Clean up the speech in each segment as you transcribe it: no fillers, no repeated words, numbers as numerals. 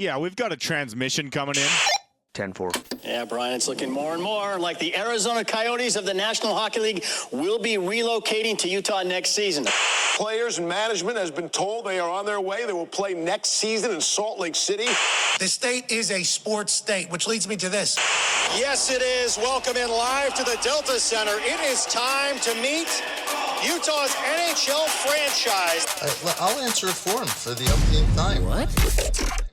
Yeah, we've got a transmission coming in. 10-4. Yeah, Brian, it's looking more and more like the Arizona Coyotes of the National Hockey League will be relocating to Utah next season. Players and management has been told they are on their way. They will play next season in Salt Lake City. The state is a sports state, which leads me to this. Yes, it is. Welcome in live to the Delta Center. It is time to meet Utah's NHL franchise. I'll answer it for him for the umpteenth time. What?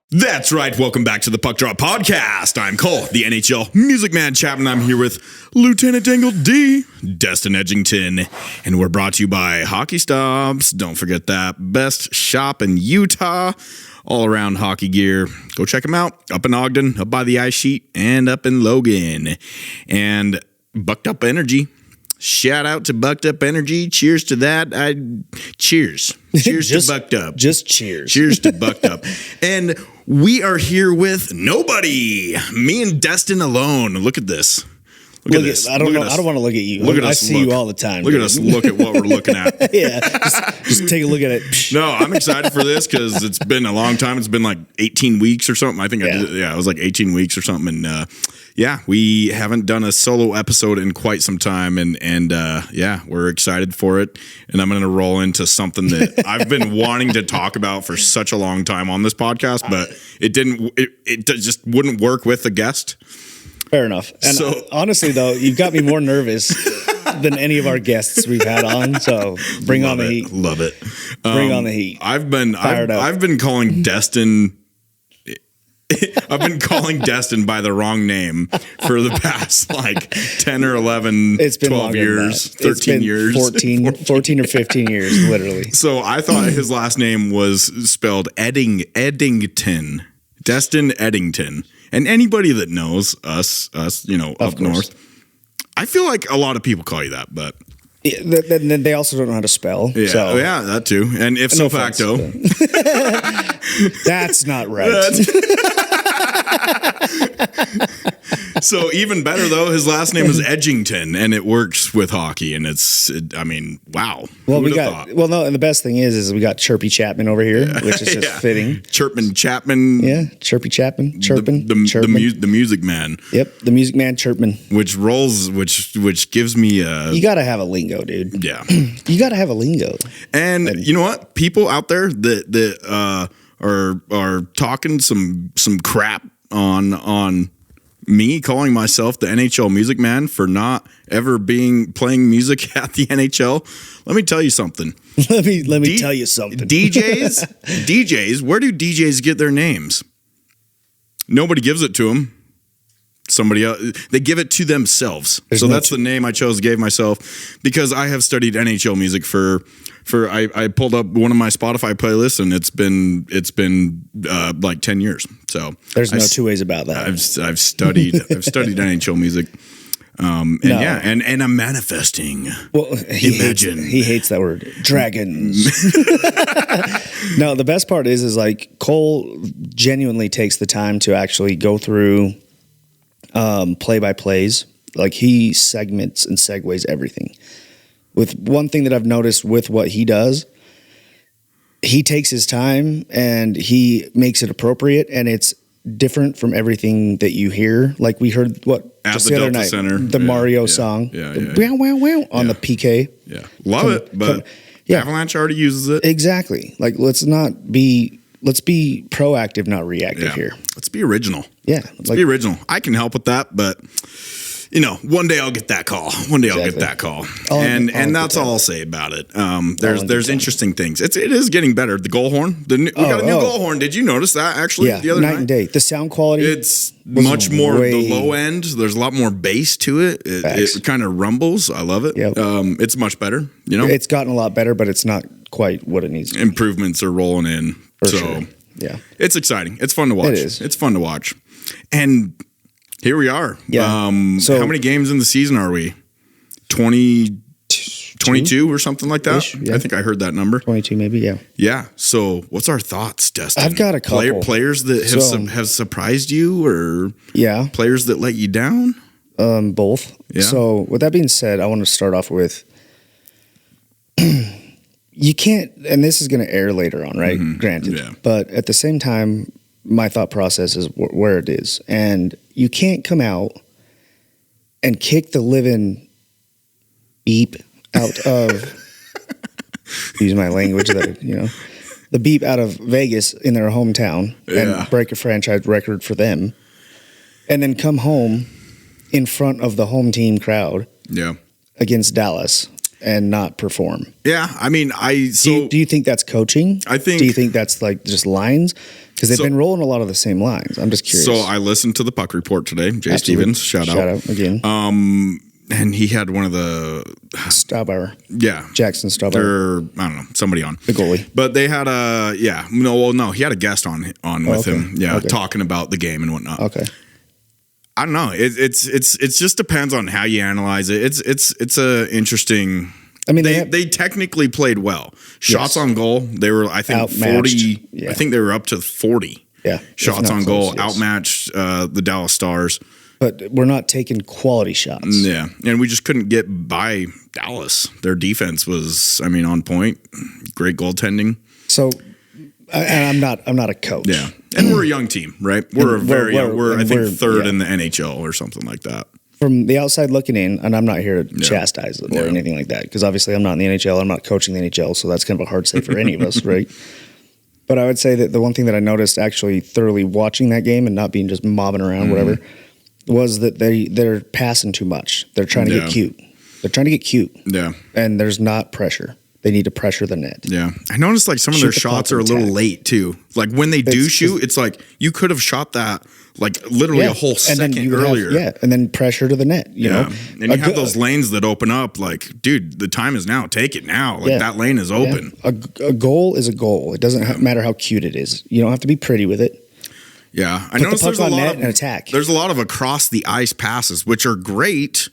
That's right. Welcome back to the Puck Drop Podcast. I'm Cole, the NHL Music Man Chapman. I'm here with Lieutenant Dangle D, Destin Edgington, and we're brought to you by Hockey Stops. Don't forget that best shop in Utah, all around hockey gear. Go check them out. Up in Ogden, up by the ice sheet, and up in Logan. And Bucked Up Energy. Shout out to Bucked Up Energy. Cheers to that. Cheers. Cheers to Bucked Up. Just cheers. Cheers to Bucked Up. And we are here with nobody. Me and Destin alone. Look at this. Look at this. I don't know. I don't want to look at you. Look at us. I see you all the time. Look at us. Look at what we're looking at. Yeah. Just take a look at it. No, I'm excited for this because it's been a long time. It's been like 18 weeks or something. I think I did. Yeah, it was like 18 weeks or something. And yeah, we haven't done a solo episode in quite some time. And yeah, we're excited for it. And I'm going to roll into something that I've been wanting to talk about for such a long time on this podcast, but it didn't. It just wouldn't work with a guest. Fair enough. And honestly, though, you've got me more nervous than any of our guests we've had on. So bring on the heat. Love it. Bring on the heat. I've been calling Destin. I've been calling Destin by the wrong name for the past like 10 or 11, 12 years, 13 years. 14 or 15 years, literally. So I thought his last name was spelled Eddington. Destin Eddington. And anybody that knows us, you know, up north, I feel like a lot of people call you that, but then they also don't know how to spell. Yeah, so. Yeah, that too. And if so facto, that's not right. So even better though, his last name is Edgington, and it works with hockey. And I mean, wow. Well, and the best thing is we got Chirpy Chapman over here, which is just fitting. Chapman. Yeah, Chirpy Chapman, Chirpin. The Music Man. Yep, the Music Man Chirpin. Which gives me a. You got to have a lingo, dude. Yeah, you got to have a lingo. And you know what? People out there that are talking some crap on me calling myself the NHL Music Man for not ever playing music at the NHL. Let me tell you something. Let me tell you something. DJs, where do DJs get their names? Nobody gives it to them. Somebody else, they give it to themselves. That's the name I gave myself because I have studied NHL music I pulled up one of my Spotify playlists and it's been like 10 years. So there's no two ways about that. I've studied NHL music. And I'm manifesting. Well, he hates that word. Dragons. No, the best part is like Cole genuinely takes the time to actually go through play-by-plays. Like he segments and segues everything. With one thing that I've noticed with what he does, he takes his time and he makes it appropriate, and it's different from everything that you hear. Like we heard just the other night, the Mario song, on the PK. Yeah, love it, but Avalanche already uses it. Exactly. Like let's be proactive, not reactive here. Let's be original. Yeah, let's be original. I can help with that, but. You know, one day I'll get that call. And that's all I'll say about it. There's interesting things. It is getting better. The goal horn. We got a new goal horn. Did you notice that actually the other night? Night and day. The sound quality. It's much more the low end. There's a lot more bass to it. It kind of rumbles. I love it. Yep. It's much better. You know, it's gotten a lot better, but it's not quite what it needs to be. Improvements are rolling in. For sure. Yeah. It's exciting. It's fun to watch. It is. It's fun to watch. And here we are. Yeah. So how many games in the season are we? 22? 22 or something like that. Ish, yeah. I think I heard that number. 22 maybe, yeah. Yeah. So what's our thoughts, Destin? I've got a couple. Players that have surprised you, or players that let you down? Both. Yeah. So with that being said, I want to start off with, you can't, and this is going to air later on, right? Granted. Yeah. But at the same time, my thought process is where it is. And you can't come out and kick the living beep out of, use my language, that, the beep out of Vegas in their hometown and break a franchise record for them. And then come home in front of the home team crowd against Dallas and not perform. Yeah, I mean, do you think that's coaching? Do you think that's like just lines? Because they've been rolling a lot of the same lines. I'm just curious. So I listened to the Puck Report today. Jay Stevens, shout out again. And he had one of the Staubauer. Yeah, Jackson Staubauer. Or I don't know, somebody on the goalie. But they had he had a guest on with him. Yeah, talking about the game and whatnot. Okay. I don't know. It's just depends on how you analyze it. It's a interesting. I mean, they technically played well. Shots on goal, they were outmatched. 40. Yeah. I think they were up to 40. Yeah, shots on goal, outmatched the Dallas Stars. But we're not taking quality shots. Yeah, and we just couldn't get by Dallas. Their defense was, on point. Great goaltending. So, and I'm not a coach. Yeah, and we're a young team, right? We're I think third in the NHL or something like that. From the outside looking in, and I'm not here to chastise them or anything like that, because obviously I'm not in the NHL. I'm not coaching the NHL, so that's kind of a hard say for any of us, right? But I would say that the one thing that I noticed actually thoroughly watching that game and not being just mobbing around, whatever, was that they're passing too much. They're trying to get cute. They're trying to get cute. Yeah. And there's not pressure. They need to pressure the net. Yeah. I noticed like some of their shots are a little late too. Like when they do shoot, it's like you could have shot that like literally a whole second earlier. And then pressure to the net, you know. And you have those lanes that open up like, dude, the time is now. Take it now. Like that lane is open. A goal is a goal. It doesn't matter how cute it is. You don't have to be pretty with it. Yeah. I noticed there's a lot of attack. There's a lot of across the ice passes, which are great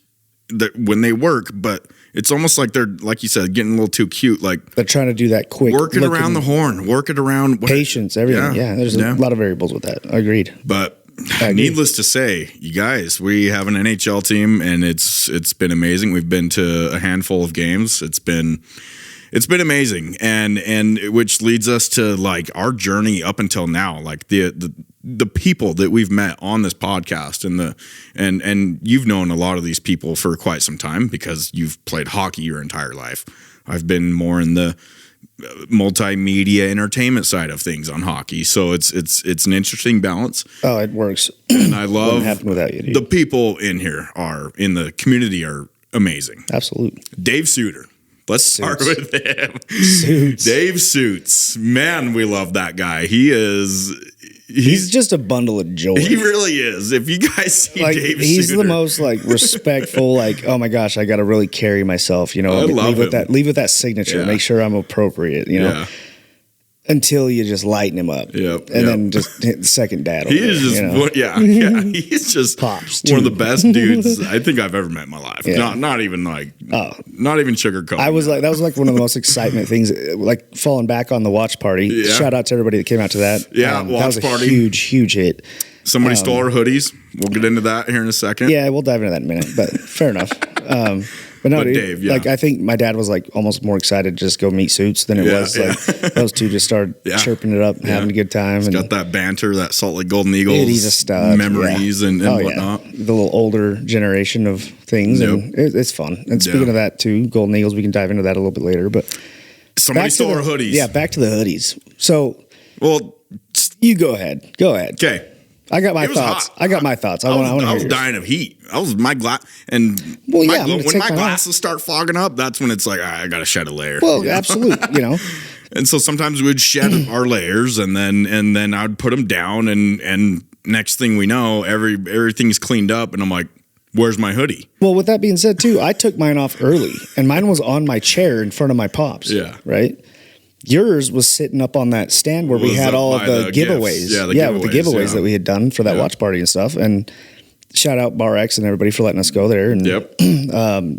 when they work, but it's almost like they're, like you said, getting a little too cute. Like they're trying to do that quick. Work it around the horn. Work it around. Patience, everything. Yeah, there's a lot of variables with that. Agreed. But needless to say, you guys, we have an NHL team, and it's been amazing. We've been to a handful of games. It's been amazing, and which leads us to like our journey up until now. Like the people that we've met on this podcast, and you've known a lot of these people for quite some time because you've played hockey your entire life. I've been more in the multimedia entertainment side of things on hockey, so it's an interesting balance. Oh, it works. And I love without you, dude. The people in here in the community are amazing. Absolutely. Dave Suter. Let's start with him. Suits. Dave Suits. Man, we love that guy. He's just a bundle of joy. He really is. If you guys see Dave he's Suter. The most like respectful, like, oh my gosh, I got to really carry myself, you know. I love him. Leave with that signature. Yeah. Make sure I'm appropriate, you know. Yeah. Until you just lighten him up. Yep. And then just hit the second dad. He is just, he's just Pops, one of the best dudes I think I've ever met in my life. Yeah. Not even like, not even sugarcoat. That was like one of the most excitement things, like falling back on the watch party. Yeah. Shout out to everybody that came out to that. Yeah, watch that was party. A huge hit. Somebody stole our hoodies. We'll get into that here in a second. Yeah, we'll dive into that in a minute, but fair enough. But no, dude, Dave, like I think my dad was like almost more excited to just go meet Suits than it was. Like those two just started chirping it up, having a good time. He's got that banter, that Salt Lake Golden Eagles he's a stud. Memories and whatnot. Yeah. The little older generation of things, and it's fun. And speaking of that too, Golden Eagles, we can dive into that a little bit later. But somebody stole our hoodies. Yeah, back to the hoodies. So, you go ahead. Okay. I got my thoughts. Hot. I got my thoughts. I was dying of heat. I was my glass, and when my glasses start fogging up, that's when it's like I got to shed a layer. Well, absolutely, you know. And so sometimes we'd shed our layers, and then I'd put them down, and next thing we know, everything's cleaned up, and I'm like, where's my hoodie? Well, with that being said, too, I took mine off early, and mine was on my chair in front of my pops. Yeah. Right. Yours was sitting up on that stand where we had all of the giveaways. Yeah, with the giveaways that we had done for that watch party and stuff. And shout out Bar X and everybody for letting us go there and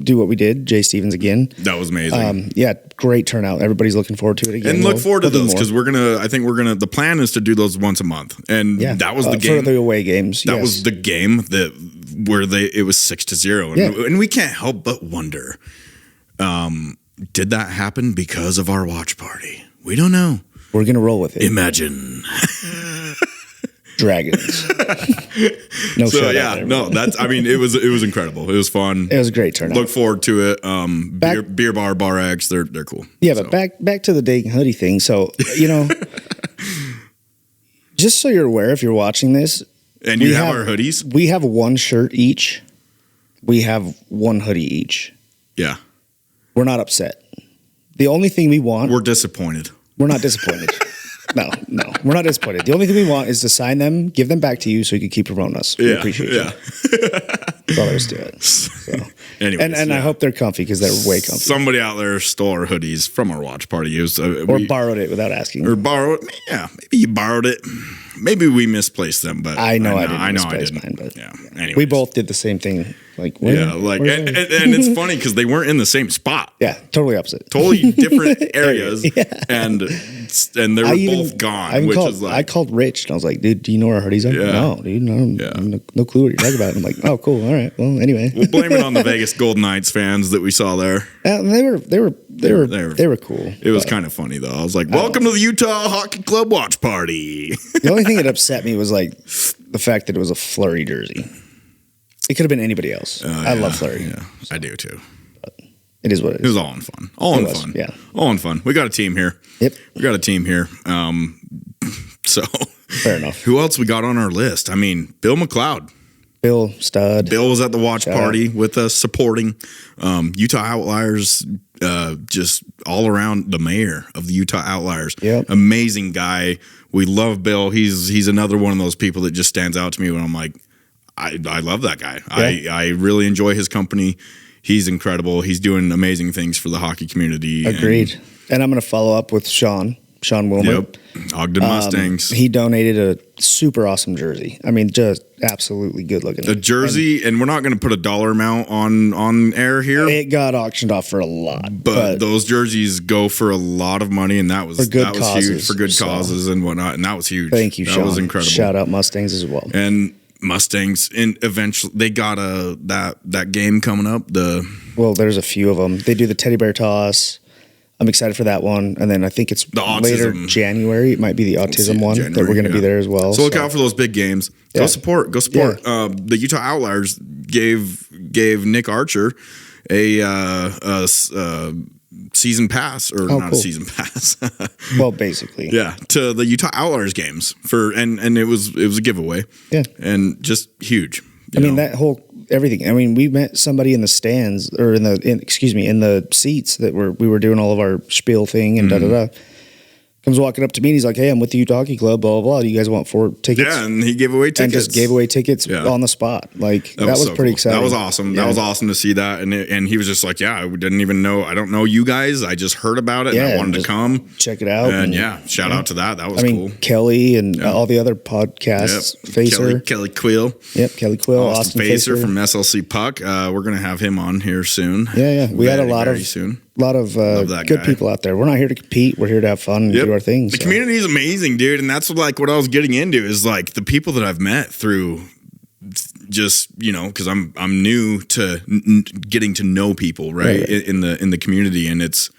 do what we did. Jay Stevens again. That was amazing. Yeah, great turnout. Everybody's looking forward to it again. And look forward to those because more. the plan is to do those once a month. And that was the game. For the away games. That was the game where it was 6-0. And we can't help but wonder, did that happen because of our watch party? We don't know. We're going to roll with it. Imagine. Dragons. It was incredible. It was fun. It was a great turnout. Look forward to it. Beer bar, Bar X, they're cool. Yeah, but back to the Dayton hoodie thing. So, just so you're aware, if you're watching this, and you have our hoodies, we have one shirt each. We have one hoodie each. Yeah, we're not upset. The only thing we want, we're disappointed. We're not disappointed. No, we're not disappointed. The only thing we want is to sign them, give them back to you so you can keep promoting us. We appreciate you. That's all there is to it. So. Anyways, and I hope they're comfy because they're way comfy. Somebody out there stole our hoodies from our watch party. Or borrowed it without asking. Or borrowed, maybe you borrowed it. Maybe we misplaced them, but I know I didn't misplace mine. But anyways. We both did the same thing. And it's funny because they weren't in the same spot. Yeah, totally opposite. Totally different areas, and they were both gone. I called Rich and I was like, "Dude, do you know where our hoodies are?" Yeah. No, dude, no clue what you're talking about. And I'm like, "Oh, cool, all right. Well, anyway." We'll blame it on the Vegas Golden Knights fans that we saw there. They were cool. It was kind of funny though. I was like, "Welcome to the Utah Hockey Club watch party." The only thing that upset me was like the fact that it was a Fleury jersey. It could have been anybody else. I love Fleury. Yeah, I do too. But it is what it is. It was all in fun. All in fun. We got a team here. Yep. We got a team here. So fair enough. Who else we got on our list? I mean, Bill McLeod. Bill Stud. Bill was at the watch party with us supporting Utah Outliers, just all around the mayor of the Utah Outliers. Yep. Amazing guy. We love Bill. He's another one of those people that just stands out to me when I'm like, I love that guy. Yeah. I really enjoy his company. He's incredible. He's doing amazing things for the hockey community. Agreed. And I'm going to follow up with Sean Wilmer. Yep. Ogden Mustangs. He donated a super awesome jersey. I mean, just absolutely good looking. A jersey, and we're not going to put a dollar amount on air here. It got auctioned off for a lot. But those jerseys go for a lot of money, and that was huge for good causes and whatnot, and that was huge. Thank you, Sean. That was incredible. Shout out Mustangs as well. And Mustangs, and eventually they got that game coming up. There's a few of them. They do the teddy bear toss. I'm excited for that one, and then I think it's later January. It might be the autism one that we're going to be there as well. So look out for those big games. Go support. Yeah. The Utah Outliers gave Nick Archer a season pass, or not a season pass. Well, basically, to the Utah Outliers games and it was a giveaway. Yeah, and just huge. I mean, that whole everything. I mean, we met somebody in the stands or in the seats that we were doing all of our spiel thing and Comes walking up to me and he's like, "Hey, I'm with the Utah Hockey Club, blah, blah, blah. Do you guys want 4 tickets?" Yeah, and he gave away tickets. And just gave away tickets on the spot. Like, that was so pretty cool. exciting. That was awesome. Yeah. That was awesome to see that. And he was just like, "Yeah, I didn't even know. I don't know you guys. I just heard about it and I wanted to come. Check it out." And shout out to that. That was cool. Kelly and all the other podcasts. Yep. Facer. Kelly Quill. Yep, Kelly Quill. Austin Facer from SLC Puck. We're going to have him on here soon. Yeah. We had a lot of good people out there. We're not here to compete. We're here to have fun and do our thing. The community is amazing, dude. And that's what I was getting into is like the people that I've met through just, because I'm new to getting to know people, right? In the community. And it's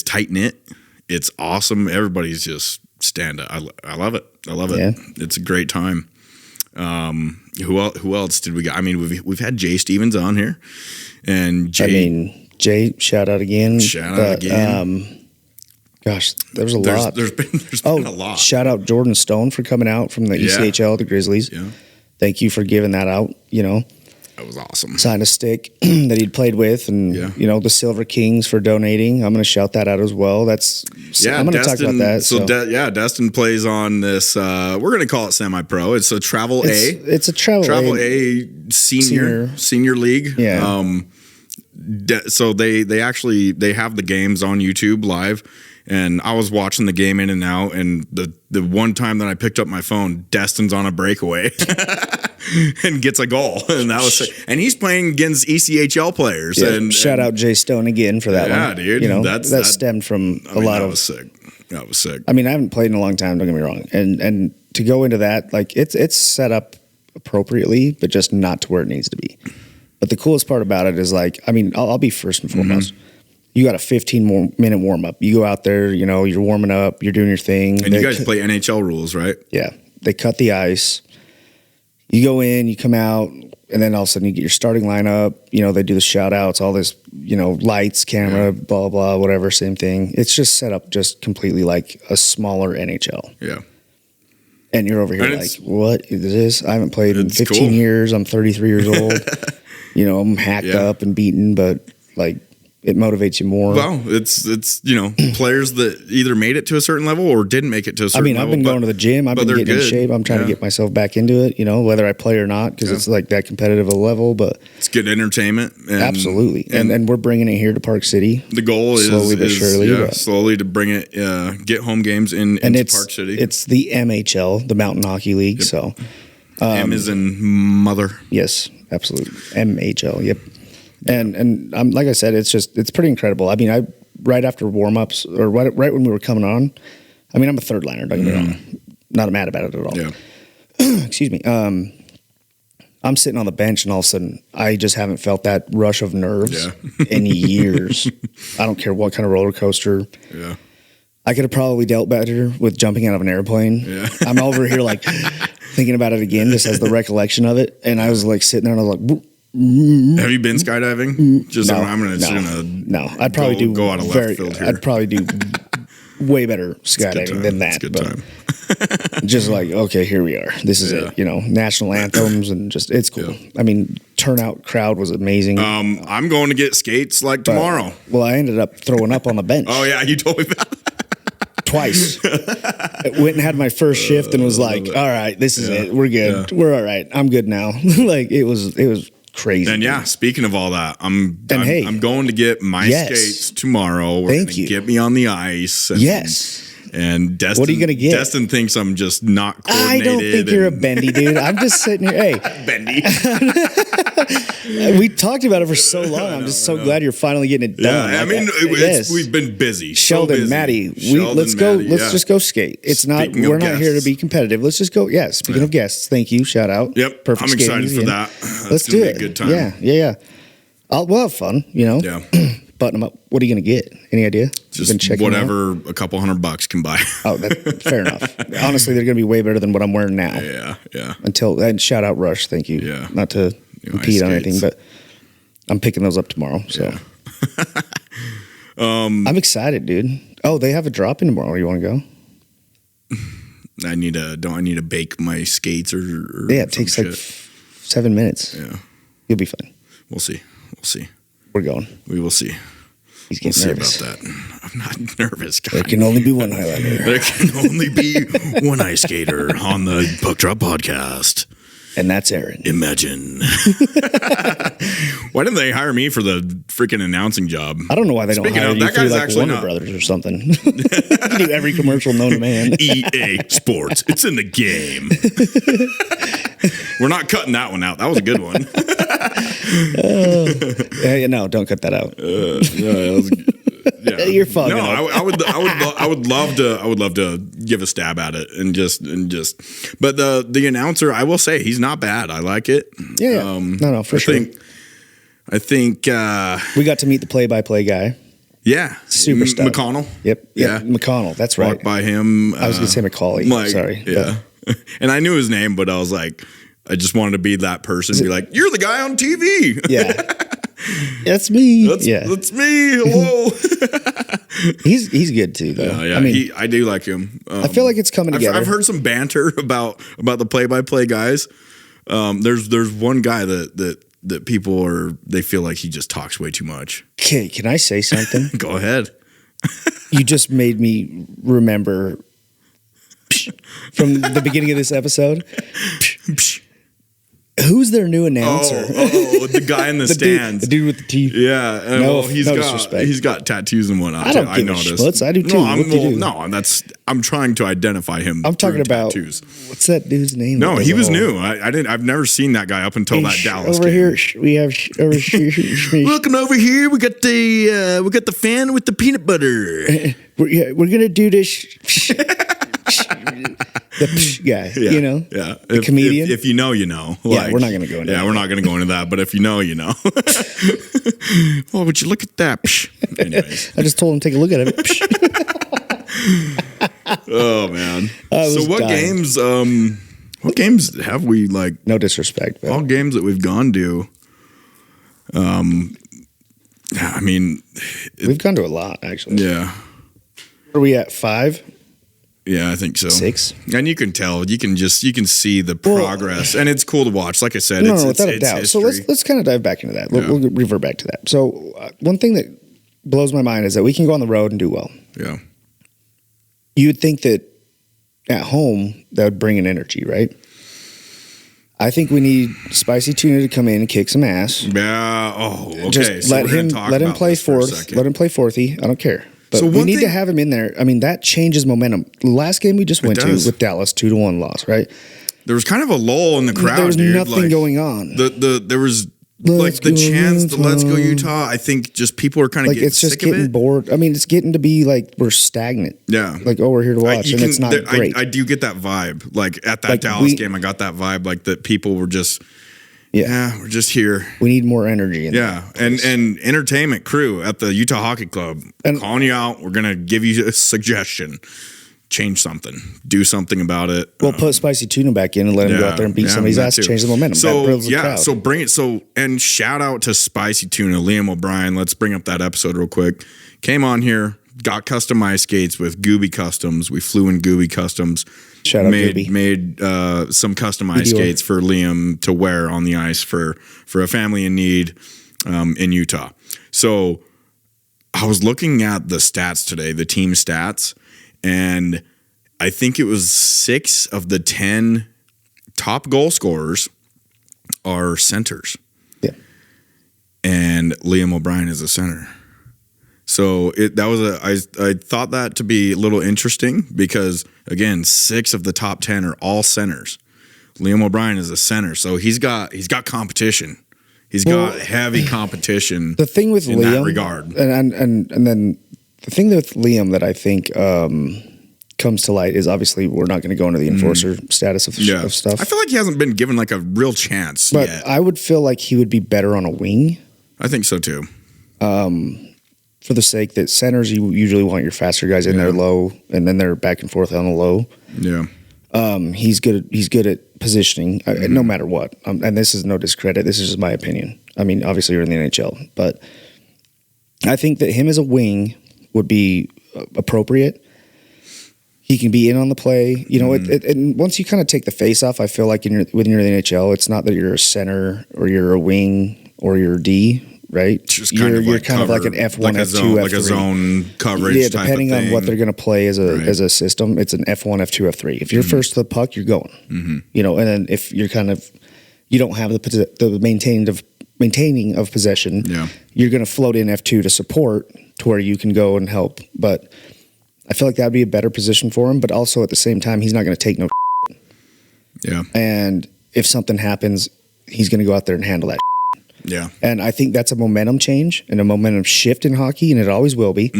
tight knit. It's awesome. Everybody's just stand up. I love it. I love it. Yeah. It's a great time. Who else did we got? I mean, we've had Jay Stevens on here, and Jay, shout out again. Gosh, there was a lot. There's been a lot. Shout out Jordan Stone for coming out from the ECHL, the Grizzlies. Yeah. Thank you for giving that out. That was awesome. Signed a stick that he'd played with, and the Silver Kings for donating. I'm going to shout that out as well. I'm going to talk about that. So Destin plays on this. We're going to call it semi-pro. It's a Travel A. It's a Travel A senior league. Yeah. So they have the games on YouTube live, And I was watching the game in and out, and the one time that I picked up my phone, Destin's on a breakaway and gets a goal, and that was sick. And he's playing against ECHL players. Yeah, and shout out Jay Stone again for that one. Yeah, dude. You know, that stemmed from a lot that of. Was sick. That was sick. I mean, I haven't played in a long time. Don't get me wrong, and to go into that, like it's set up appropriately, but just not to where it needs to be. But the coolest part about it is, like, I mean, I'll be first and foremost. You got a 15-minute warm up. You go out there, you know, you're warming up, you're doing your thing. And you guys play NHL rules, right? Yeah, they cut the ice. You go in, you come out, and then all of a sudden you get your starting lineup. You know, they do the shout outs, all this, you know, lights, camera, blah, blah, whatever, same thing. It's just set up just completely like a smaller NHL. Yeah. And you're over here like, what is this? I haven't played in 15 cool. years. I'm 33 years old. You know, I'm hacked up and beaten, but like it motivates you more. Well, it's you know, players that either made it to a certain level or didn't make it to a certain level. I've been going to the gym. I've been getting in shape. I'm trying to get myself back into it, you know, whether I play or not, because it's like that competitive a level. But it's good entertainment. And, absolutely. And we're bringing it here to Park City. The goal slowly but surely. Slowly to bring it, get home games into Park City. It's the MHL, the Mountain Hockey League. Yep. So M is in mother. Yes, absolutely. MHL. Yep. And like I said, it's pretty incredible. I mean, right after warm-ups or right when we were coming on, I mean, I'm a third liner, don't get me wrong. Not mad about it at all. Yeah. Excuse me. I'm sitting on the bench and all of a sudden I just haven't felt that rush of nerves in years. I don't care what kind of roller coaster. Yeah. I could have probably dealt better with jumping out of an airplane. Yeah. I'm over here like thinking about it again, just as the recollection of it. And I was like sitting there and I was like, have you been skydiving? Just no. I'd probably go out of left field here. I'd probably do way better skydiving than that. It's a good time. Just like, okay, here we are. This is it. You know, national anthems and just it's cool. Yeah. I mean, turnout crowd was amazing. I'm going to get skates like tomorrow. Well, I ended up throwing up on the bench. Oh yeah, you told me that. Twice. I went and had my first shift and was like, all right, this is it. We're good. Yeah. We're all right. I'm good now. Like it was crazy. And speaking of all that, I'm going to get my skates tomorrow. Thank you. Get me on the ice. And Destin, what are you going to get? Destin thinks I'm just not coordinated. I don't think you're a bendy dude. I'm just sitting here. Hey, bendy. We talked about it for so long. I'm just so glad you're finally getting it done. Yeah, I mean, we've been busy. Sheldon, busy. Maddie, let's go. Let's just go skate. It's we're not here to be competitive. Let's just go. Yeah. Speaking of guests, thank you. Shout out. Yep. Perfect. I'm excited for that. Let's do it. Be a good time. Yeah. We'll have fun. You know. Yeah. Button them up. What are you going to get? Any idea? Just whatever a couple $100 can buy. Oh, fair enough. Honestly, they're going to be way better than what I'm wearing now. Yeah. And shout out Rush. Thank you. Yeah. Not to compete on anything, but I'm picking those up tomorrow. So I'm excited, dude. Oh, they have a drop in tomorrow. You want to go? Don't I need to bake my skates or it takes like 7 minutes. Yeah. You'll be fine. We'll see. We're going. We will see. He's getting nervous. About that. I'm not nervous, guys. There can only be one Highlander. There can only be one ice skater on the Puck Drop podcast. And that's Aaron. Imagine. Why didn't they hire me for the freaking announcing job? I don't know why they don't hire you through like Warner Brothers or something. You can do every commercial known to man. EA Sports. It's in the game. We're not cutting that one out. That was a good one. No, don't cut that out. Yeah. You're fucking. No, I would love to give a stab at it and just. But the announcer, I will say, he's not bad. I like it. Yeah. No, for sure. I think we got to meet the play-by-play guy. Yeah, super stud. McConnell. Yep. Yeah, McConnell. That's right. Walked by him. I was going to say Macaulay. Sorry. Yeah. And I knew his name, but I was like, I just wanted to be that person. Be like, you're the guy on TV. Yeah. That's me. That's me. Hello. He's good too, though. Yeah. I mean, I do like him. I feel like it's coming together. I've heard some banter about the play-by-play guys. There's one guy that people they feel like he just talks way too much. Okay, can I say something? Go ahead. You just made me remember from the beginning of this episode. Who's their new announcer? The guy in the stands. The dude with the teeth. Yeah, No, he's no got disrespect. he's got tattoos and whatnot. I don't give a noticed. schmutz. I do too. I'm trying to identify him. I'm talking through about tattoos. What's that dude's name? No, he was new. new. I've never seen that guy up until that Dallas over game. here. We have over here. Welcome over here. We got the fan with the peanut butter. We're gonna do this. The guy, you know, the comedian. If you know, you know. Yeah, we're not gonna go into that. Yeah, we're not gonna go into that. But if you know, you know. Oh, would you look at that? Anyways. I just told him to take a look at it. Oh man. I was So what dying. games? What games have we like? No disrespect, but All games that we've gone to. I mean, we've gone to a lot actually. yeah. Where are we at? 5? Yeah, I think so. 6? And you can tell, you can see the progress, and it's cool to watch. Like I said, No, it's without a it's doubt. So history. let's kind of dive back into that. Yeah. We'll revert back to that. So one thing that blows my mind is that we can go on the road and do well. Yeah. You would think that at home that would bring an energy, right? I think we need Spicy Tuna to come in and kick some ass. Yeah. Oh, okay. Just So let we're gonna him talk let him about play this for a fourth. second. Let him play fourthy. I don't care. But So we one need to thing- have him in there. I mean, that changes momentum. The last game we just went to does. with Dallas, 2-1 loss, right? There was kind of a lull in the crowd. There was dude. nothing Like, going on. There was Let's the go chance to let's go Utah. Utah. I think just people are kind of Like getting it's just sick of getting it. bored. I mean, it's getting to be like we're stagnant. Yeah. Like, oh, we're here to watch, You and can- it's not there- great. I do get that vibe. Like at that Like, Dallas we- game, I got that vibe. Like that people were just, Yeah. we're just here. We need more energy. In Yeah, and entertainment crew at the Utah Hockey Club And- calling you out. We're gonna give you a suggestion. Change something. Do something about it. We'll put Spicy Tuna back in and let him go out there and beat somebody's that ass, too. change the momentum. So that builds the crowd. so bring it. So and shout out to Spicy Tuna, Liam O'Brien. Let's bring up that episode real quick. Came on here, got custom ice skates with Gooby Customs. We flew in Gooby Customs. Shout out made Gooby. made some custom ice Meteor. skates for Liam to wear on the ice for a family in need in Utah. So I was looking at the stats today, the team stats, and I think it was 6 of the 10 top goal scorers are centers. Yeah. And Liam O'Brien is a center. So I thought that to be a little interesting because again, 6 of the top 10 are all centers. Liam O'Brien is a center, so he's got competition. He's got heavy competition. The thing with in Liam, that regard, and then the thing with Liam that I think comes to light is obviously we're not going to go into the enforcer status of stuff. I feel like he hasn't been given like a real chance but yet. I would feel like he would be better on a wing. I think so too. For the sake that centers, you usually want your faster guys in there low, and then they're back and forth on the low. Yeah. He's good at positioning, no matter what. And this is no discredit. This is just my opinion. I mean, obviously you're in the NHL, but I think that him as a wing would be appropriate. He can be in on the play. You know, and once you kind of take the face off, I feel like when you're in the NHL, it's not that you're a center or you're a wing or you're a D. Right, Just you're kind of like an F1, like F2, zone, F3, like a zone coverage. Yeah, type depending of on thing. what they're going to play as a system, it's an F1, F2, F3. If you're first to the puck, you're going. You know, and then if you're you don't have the maintaining of possession, you're going to float in F2 to support to where you can go and help. But I feel like that would be a better position for him. But also at the same time, he's not going to take no. Yeah, and if something happens, he's going to go out there and handle that. Yeah. And I think that's a momentum change and a momentum shift in hockey, and it always will be.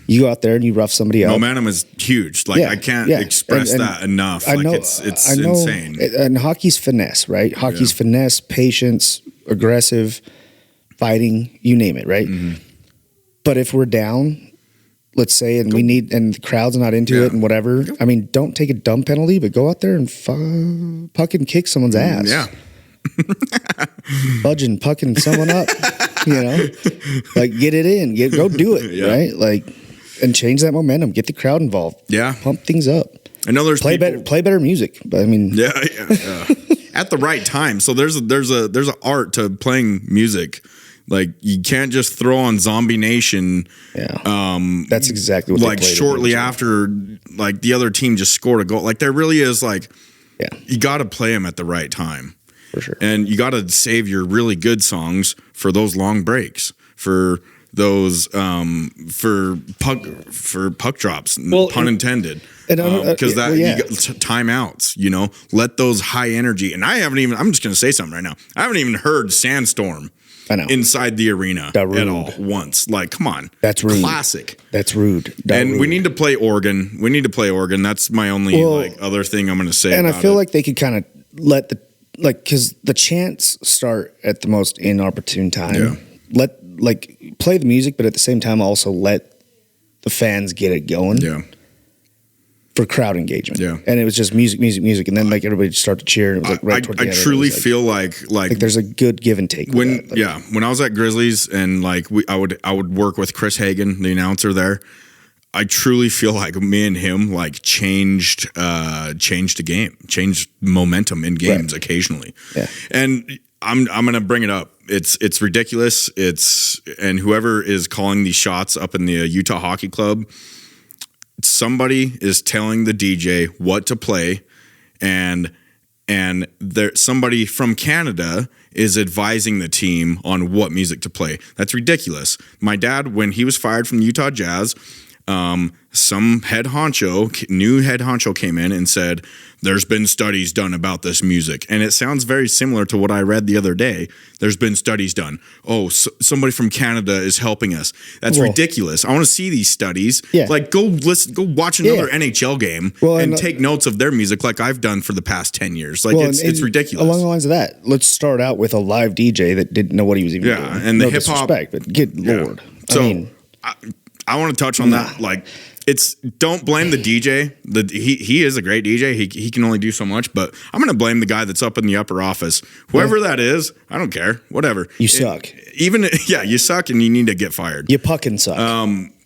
You go out there and you rough somebody up. Momentum is huge. Like I can't express that enough. I like know, it's I know, insane. And hockey's finesse, right? Hockey's finesse, patience, aggressive, fighting, you name it, right? But if we're down, let's say, and the crowd's not into it and whatever, I mean, don't take a dumb penalty, but go out there and puck and kick someone's ass. Yeah. Budging, pucking someone up, you know, like get it in, go do it, right? Like, and change that momentum, get the crowd involved, pump things up. I know there's play better music, but I mean, at the right time. So there's an art to playing music. Like you can't just throw on Zombie Nation. That's exactly what like they played shortly after, like the other team just scored a goal. Like there really is like, you got to play them at the right time. For sure. And you got to save your really good songs for those long breaks, for those for puck drops, pun intended. Because you got timeouts, let those high energy. And I'm just going to say something right now. I haven't even heard Sandstorm inside the arena at all once. Like, come on. That's rude. Classic. That's rude. We need to play organ. That's my only other thing I'm going to say. And I feel like they could kind of let because the chants start at the most inopportune time. Yeah. Play the music, but at the same time also let the fans get it going. Yeah. For crowd engagement. Yeah. And it was just music, and then everybody just started to cheer. And it was right toward the end. I truly feel like there's a good give and take. When I was at Grizzlies and I would work with Chris Hagen, the announcer there. I truly feel like me and him changed the game, changed momentum in games occasionally. Yeah. And I'm gonna bring it up. It's ridiculous. And whoever is calling these shots up in the Utah Hockey Club, somebody is telling the DJ what to play, and somebody from Canada is advising the team on what music to play. That's ridiculous. My dad, when he was fired from the Utah Jazz, some new head honcho came in and said, there's been studies done about this music. And it sounds very similar to what I read the other day. There's been studies done. Oh, somebody from Canada is helping us. That's ridiculous. I want to see these studies. Yeah. Go watch another NHL game and take notes of their music like I've done for the past 10 years. It's ridiculous. Along the lines of that, let's start out with a live DJ that didn't know what he was even doing. Yeah, and the hip-hop. But good Lord. I want to touch on that. Don't blame the DJ. He is a great DJ. He can only do so much, but I'm going to blame the guy that's up in the upper office. Whoever that is, I don't care. Whatever. You suck. You suck and you need to get fired. You fucking suck.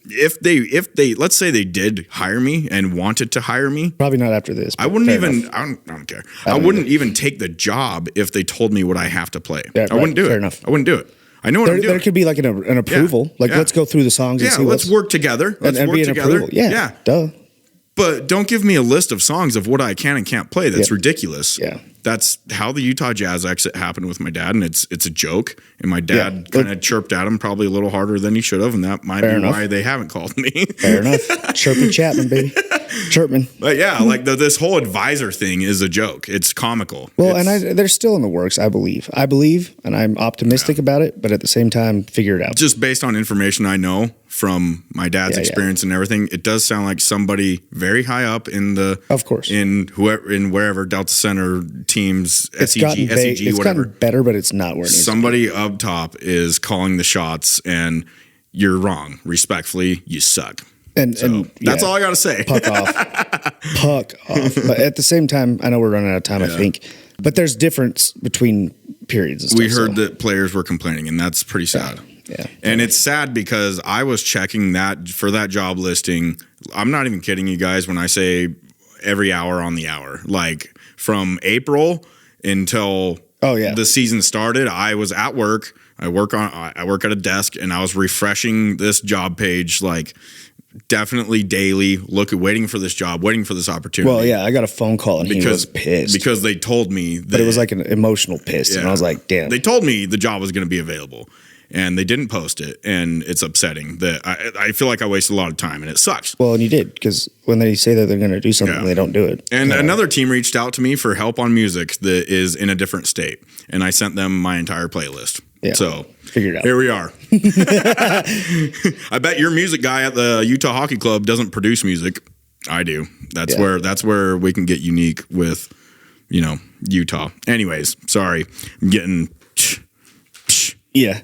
If they let's say they did hire me and wanted to hire me, probably not after this. I wouldn't even. I don't care. I wouldn't even take the job if they told me what I have to play. I wouldn't do it. Fair enough. I wouldn't do it. I know what I'm doing. There could be an approval. Let's go through the songs and see let's work together. Let's work together. Approval. Yeah. Duh. But don't give me a list of songs of what I can and can't play. That's ridiculous. Yeah. That's how the Utah Jazz exit happened with my dad, and it's a joke. And my dad kind of chirped at him probably a little harder than he should have, and that might be why they haven't called me. Fair enough. Chirpy Chapman, baby. Chirpman. But this whole advisor thing is a joke. It's comical. Well, they're still in the works, I believe. And I'm optimistic about it, but at the same time, figure it out. Just based on information I know from my dad's experience and everything, it does sound like somebody very high up in the, of course, in wherever Delta Center teams, SEG, it's whatever. Gotten better, but it's not where it needs somebody to be. Up top is calling the shots, and you're wrong. Respectfully, you suck. And that's all I got to say. Puck off. But at the same time, I know we're running out of time, I think. But there's difference between periods and stuff. We heard that players were complaining, and that's pretty sad. Yeah. And it's sad because I was checking that for that job listing. I'm not even kidding you guys when I say every hour on the hour. From April until the season started, I was at work. I work at a desk, and I was refreshing this job page definitely daily, waiting for this job, waiting for this opportunity. Well, yeah, I got a phone call and he was pissed. Because they told me that, but it was an emotional piss, and I was like, damn. They told me the job was going to be available, and they didn't post it, and it's upsetting that I feel like I wasted a lot of time, and it sucks. Well, and you did, because when they say that they're going to do something, they don't do it. And another team reached out to me for help on music that is in a different state, and I sent them my entire playlist. Yeah. So figure it out. Here we are. I bet your music guy at the Utah Hockey Club doesn't produce music. I do. That's where we can get unique with, Utah. Anyways, sorry. I'm getting. Yeah.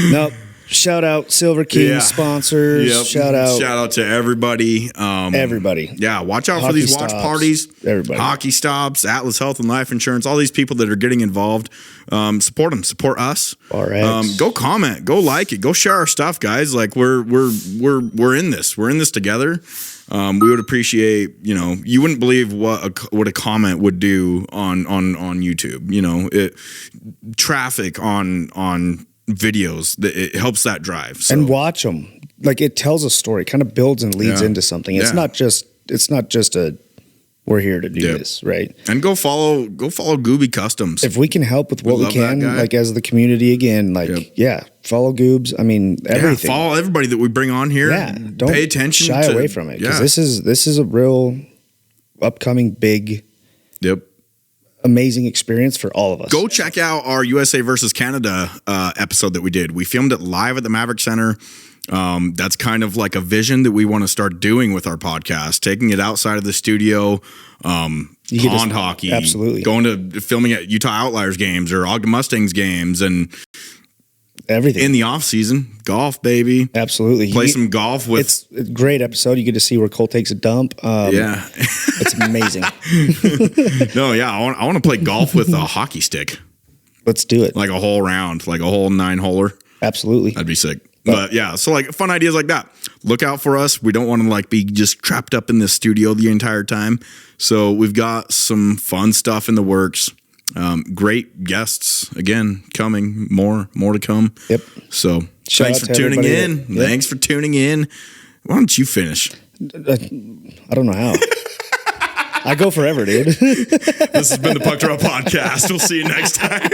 Nope. Shout out Silver King sponsors. Yep. Shout out to everybody. Everybody. Yeah, watch out for these watch parties. Everybody. Hockey stops, Atlas Health and Life Insurance, all these people that are getting involved. Support them. Support us. Go comment. Go like it. Go share our stuff, guys. We're in this. We're in this together. We would appreciate, you wouldn't believe what a comment would do on YouTube. Traffic on videos, it helps that drive. So. And watch them. It tells a story, kind of builds and leads into something. It's not just a we're here to do this, right? And go follow Gooby Customs. If we can help with what we love can, that guy. like as the community again, like follow Goobs. I mean, everything. Follow everybody that we bring on here. Yeah, don't pay attention. Shy away from it, because Yeah. this is a real upcoming big. Yep. Amazing experience for all of us. Go check out our USA versus Canada episode that we did. We filmed it live at the Maverick Center. That's kind of like a vision that we want to start doing with our podcast, taking it outside of the studio, pond hockey, absolutely, going to filming at Utah Outliers games or Ogden Mustangs games, and everything in the off season. Golf, baby, absolutely. Play some golf with. It's a great episode. You get to see where Cole takes a dump. It's amazing. No, yeah, I want to play golf with a hockey stick. Let's do it. Like a whole round, like a whole 9-holer. Absolutely, that'd be sick. But yeah, so like fun ideas like that. Look out for us. We don't want to like be just trapped up in this studio the entire time. So we've got some fun stuff in the works. Great guests again coming. More to come. Yep. So Shout thanks out for to tuning everybody in. that- Thanks for tuning in. Why don't you finish? I don't know how. I go forever, dude. This has been the Puck Drop Podcast. We'll see you next time.